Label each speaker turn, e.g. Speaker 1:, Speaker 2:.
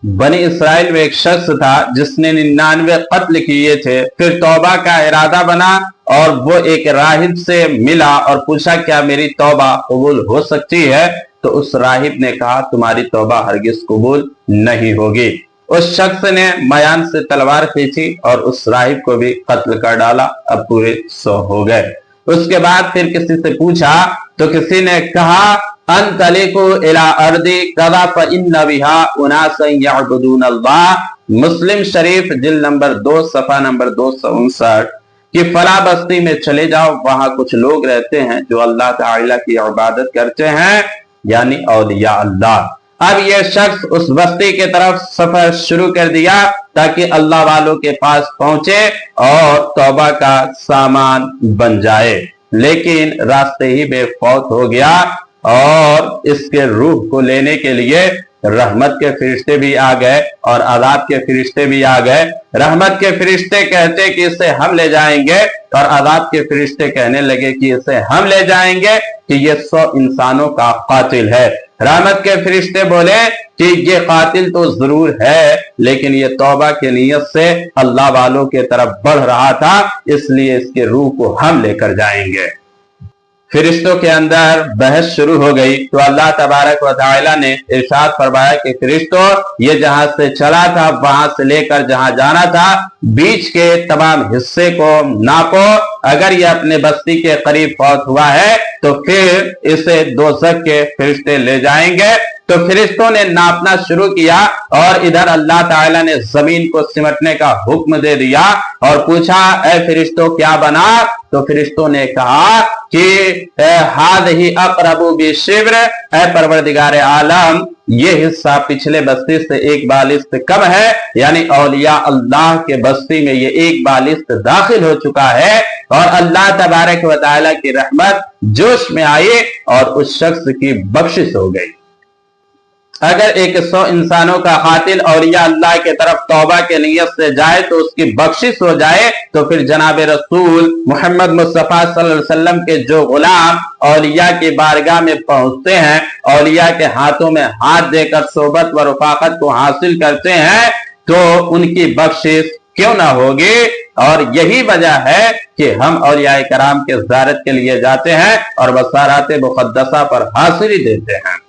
Speaker 1: बनी इसराइल में एक शख्स था जिसने 99 कत्ल किए थे। फिर तौबा का इरादा बना और वो एक राहिब से मिला और पूछा क्या मेरी तौबा कबूल हो सकती है? तो उस राहिब ने कहा तुम्हारी तौबा हरगिज कबूल नहीं होगी। उस शख्स ने मयान से तलवार खींची और उस राहिब को भी कत्ल कर डाला। अब पूरे 100 हो गए। उसके बाद फिर किसी से पूछा तो किसी ने कहा अनतलिकु इला अर्दी कदा फइन्न बिहा उनासन यअबुदून अल्लाह। मुस्लिम शरीफ जिल्द नंबर 2 सफा नंबर 259 कि फला बस्ती में चले जाओ, वहां कुछ लोग रहते हैं जो अल्लाह ताला की इबादत करते हैं, यानी औलिया अल्लाह। अब यह शख्स उस बस्ती के तरफ सफर शुरू कर दिया ताकि अल्लाह वालों के पास पहुंचे और तौबा का सामान बन जाए, लेकिन रास्ते ही बेफौत हो गया और इसके रूह को लेने के लिए रहमत के फरिश्ते भी आ गए और अजाब के फरिश्ते भी आ गए। रहमत के फरिश्ते कहते कि इसे हम ले जाएंगे और अजाब के फरिश्ते कहने लगे कि इसे हम ले जाएंगे कि ये 100 इंसानों का कातिल है। रहमत के फरिश्ते बोले कि ये कातिल तो जरूर है, लेकिन ये तौबा की नीयत से अल्लाह वालों के तरफ बढ़ रहा था, इसलिए इसके रूह को हम लेकर जाएंगे। फरिश्तों के अंदर बहस शुरू हो गई तो अल्लाह तबारक व तआला ने इरशाद फरमाया कि फरिश्तों ये जहां से चला था वहां से लेकर जहां जाना था बीच के तमाम हिस्से को नापो। अगर ये अपने बस्ती के करीब फौत हुआ है तो फिर इसे दोज़ख के फरिश्ते ले जाएंगे। तो फरिश्तों ने नापना शुरू किया और इधर अल्लाह ताला ने जमीन को सिमटने का हुक्म दे दिया और पूछा ए फरिश्तों क्या बना? तो फरिश्तों ने कहा कि हाद ही अक़रबु बिशिब्र, ए परवरदिगार आलम ये हिस्सा पिछले बस्ती से 1 बालिस्त कम है, यानी औलिया अल्लाह के बस्ती में ये 1 बालिस्त दाखिल हो चुका है और अल्लाह तबारक व तआला की रहमत जोश में आई और उस शख्स की बख्शिश हो गई। अगर 100 इंसानों का कातिल औलिया अल्लाह के तरफ तौबा के नियत से जाए तो उसकी बख्शिश हो जाए, तो फिर जनाब रसूल मोहम्मद मुस्तफा सल्लल्लाहु अलैहि वसल्लम के जो गुलाम औलिया की बारगाह में पहुंचते हैं, औलिया के हाथों में हाथ देकर सोबत व रफाकत को हासिल करते हैं, तो उनकी बख्शिश क्यों ना होगी। और यही वजह है कि हम औलिया कराम के ज़ियारत के लिए जाते हैं और बसारात मुक़द्दसा पर हाजिरी देते हैं।